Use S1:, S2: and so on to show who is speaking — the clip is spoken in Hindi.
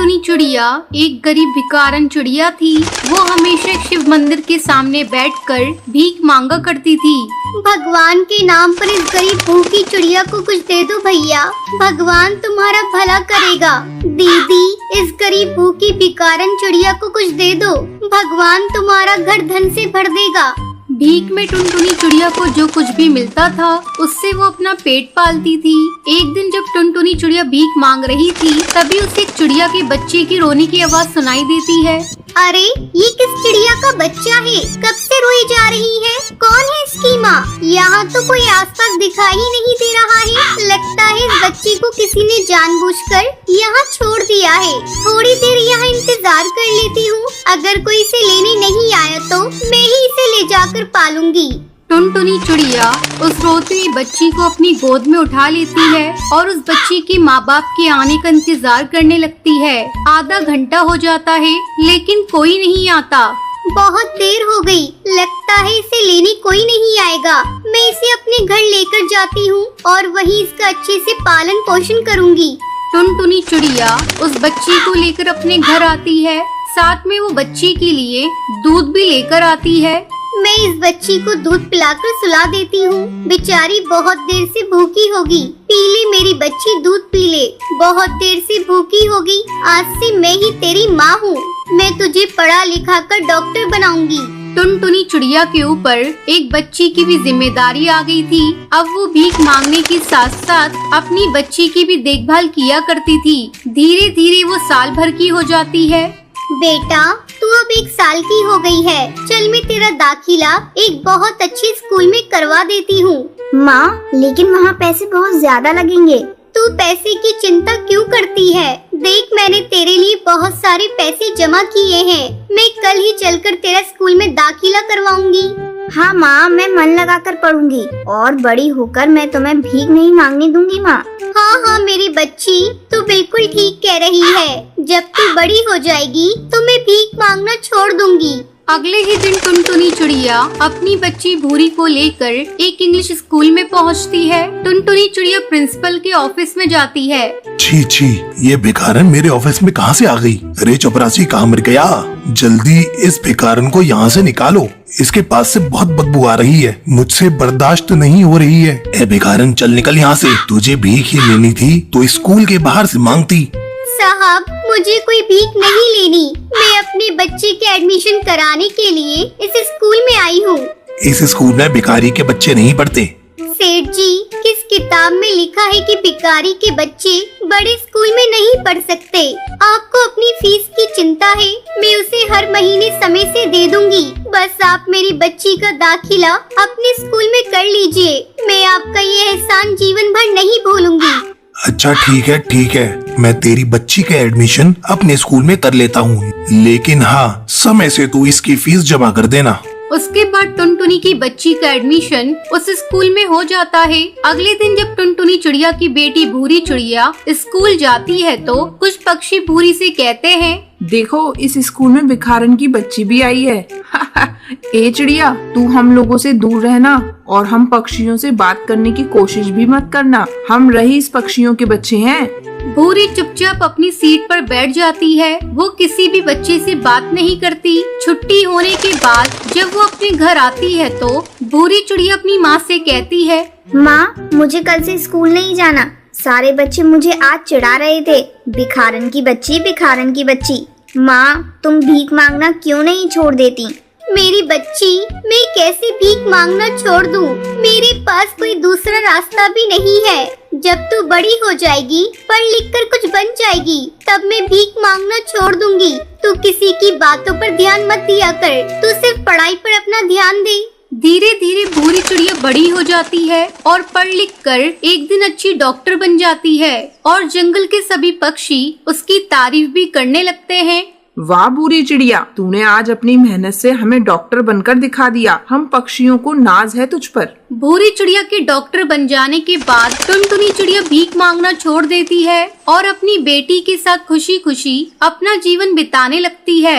S1: टुनटुनी चिड़िया एक गरीब भिखारन चिड़िया थी। वो हमेशा शिव मंदिर के सामने बैठकर भीख मांगा करती थी।
S2: भगवान के नाम पर इस गरीब भूखी चिड़िया को कुछ दे दो भैया, भगवान तुम्हारा भला करेगा। दीदी, इस गरीब भूखी भिखारन चिड़िया को कुछ दे दो, भगवान तुम्हारा घर धन से भर देगा।
S1: भीख में टुनटुनी चिड़िया को जो कुछ भी मिलता था उससे वो अपना पेट पालती थी। एक दिन जब टुनटुनी चिड़िया भीख मांग रही थी तभी उसे एक चिड़िया के बच्चे की रोने की आवाज सुनाई देती है।
S2: अरे ये किस चिड़िया का बच्चा है? कब से रोई जा रही है? कौन है इसकी माँ? यहाँ तो कोई आसपास दिखाई ही नहीं दे रहा है। लगता है इस बच्चे को किसी ने जानबूझकर यहाँ छोड़ दिया है। थोड़ी देर यहाँ इंतजार कर लेती हूँ, अगर कोई इसे लेने नहीं आया तो मैं ही इसे ले जाकर पालूंगी।
S1: टुनटुनी चिड़िया उस रोती हुई बच्ची को अपनी गोद में उठा लेती है और उस बच्ची के माँ बाप के आने का इंतजार करने लगती है। आधा घंटा हो जाता है लेकिन कोई नहीं आता।
S2: बहुत देर हो गई, लगता है इसे लेने कोई नहीं आएगा। मैं इसे अपने घर लेकर जाती हूँ और वहीं इसका अच्छे से पालन पोषण करूँगी।
S1: टुनटुनी चिड़िया उस बच्ची को लेकर अपने घर आती है, साथ में वो बच्ची के लिए दूध भी लेकर आती है।
S2: मैं इस बच्ची को दूध पिलाकर सुला देती हूँ, बेचारी बहुत देर से भूखी होगी। पी ले मेरी बच्ची, दूध पी ले, बहुत देर से भूखी होगी। आज से मैं ही तेरी माँ हूँ, मैं तुझे पढ़ा लिखा कर डॉक्टर बनाऊंगी।
S1: टुनटुनी चिड़िया के ऊपर एक बच्ची की भी जिम्मेदारी आ गई थी। अब वो भीख मांगने के साथ साथ अपनी बच्ची की भी देखभाल किया करती थी। धीरे धीरे वो साल भर की हो जाती है।
S2: बेटा, तू अब 1 साल की हो गई है, चल मैं तेरा दाखिला एक बहुत अच्छे स्कूल में करवा देती हूँ।
S3: माँ, लेकिन वहाँ पैसे बहुत ज्यादा लगेंगे।
S2: तू पैसे की चिंता क्यों करती है? देख, मैंने तेरे लिए बहुत सारे पैसे जमा किए हैं। मैं कल ही चलकर तेरा स्कूल में दाखिला करवाऊंगी।
S3: हाँ माँ, मैं मन लगाकर पढ़ूंगी और बड़ी होकर मैं तुम्हें भीख नहीं मांगने दूंगी माँ।
S2: हाँ हाँ मेरी बच्ची, तू बिल्कुल ठीक कह रही है। जब तू बड़ी हो जाएगी तो मैं भीख मांगना छोड़ दूंगी।
S1: अगले ही दिन टुनटुनी चिड़िया अपनी बच्ची भूरी को लेकर एक इंग्लिश स्कूल में पहुंचती है। टुनटुनी चिड़िया प्रिंसिपल के ऑफिस में जाती है।
S4: छी छी, ये भिखारन मेरे ऑफिस में कहाँ से आ गई? अरे चपरासी, कहाँ मर गया? जल्दी इस भिखारन को यहाँ से निकालो, इसके पास से बहुत बदबू आ रही है, मुझसे बर्दाश्त नहीं हो रही है। ए भिखारन, चल निकल यहाँ से। तुझे भीख ही लेनी थी तो स्कूल के बाहर से मांगती।
S2: साहब, मुझे कोई भीख नहीं लेनी, मैं अपने बच्चे के एडमिशन कराने के लिए इस स्कूल में आई हूँ।
S4: इस स्कूल में भिखारी के बच्चे नहीं पढ़ते।
S2: सेठ जी, किस किताब में लिखा है कि भिखारी के बच्चे बड़े स्कूल में नहीं पढ़ सकते? आपको अपनी फीस की चिंता है, मैं उसे हर महीने समय से दे दूंगी। बस आप मेरी बच्ची का दाखिला अपने स्कूल में कर लीजिए, मैं आपका ये एहसान जीवन भर नहीं भूलूंगी।
S4: अच्छा ठीक है, मैं तेरी बच्ची का एडमिशन अपने स्कूल में कर लेता हूँ, लेकिन हाँ, समय से तू इसकी फीस जमा कर देना।
S1: उसके बाद टुनटुनी की बच्ची का एडमिशन उस स्कूल में हो जाता है। अगले दिन जब टुनटुनी चिड़िया की बेटी भूरी चिड़िया स्कूल जाती है तो कुछ पक्षी भूरी से कहते हैं,
S5: देखो, इस स्कूल में भिखारन की बच्ची भी आई है। ए चिड़िया, तू हम लोगों से दूर रहना और हम पक्षियों से बात करने की कोशिश भी मत करना, हम रईस पक्षियों के बच्चे हैं।
S1: भूरी चुपचाप अपनी सीट पर बैठ जाती है। वो किसी भी बच्चे से बात नहीं करती। छुट्टी होने के बाद जब वो अपने घर आती है तो भूरी चिड़िया अपनी माँ से कहती है,
S3: माँ, मुझे कल से स्कूल नहीं जाना, सारे बच्चे मुझे आज चिढ़ा रहे थे, भिखारन की बच्ची, भिखारन की बच्ची। माँ, तुम भीख मांगना क्यों नहीं छोड़ देती?
S2: मेरी बच्ची, मैं कैसे भीख मांगना छोड़ दूं? मेरे पास कोई दूसरा रास्ता भी नहीं है। जब तू बड़ी हो जाएगी, पढ़ लिख कर कुछ बन जाएगी, तब मैं भीख मांगना छोड़ दूंगी। तू किसी की बातों पर ध्यान मत दिया कर, तू सिर्फ पढ़ाई पर अपना ध्यान दे।
S1: धीरे धीरे भूरी चिड़िया बड़ी हो जाती है और पढ़ लिख कर एक दिन अच्छी डॉक्टर बन जाती है और जंगल के सभी पक्षी उसकी तारीफ भी करने लगते हैं।
S5: वाह भूरी चिड़िया, तूने आज अपनी मेहनत से हमें डॉक्टर बनकर दिखा दिया, हम पक्षियों को नाज है तुझ पर।
S1: भूरी चिड़िया के डॉक्टर बन जाने के बाद टुनटुनी चिड़िया भीख मांगना छोड़ देती है और अपनी बेटी के साथ खुशी खुशी अपना जीवन बिताने लगती है।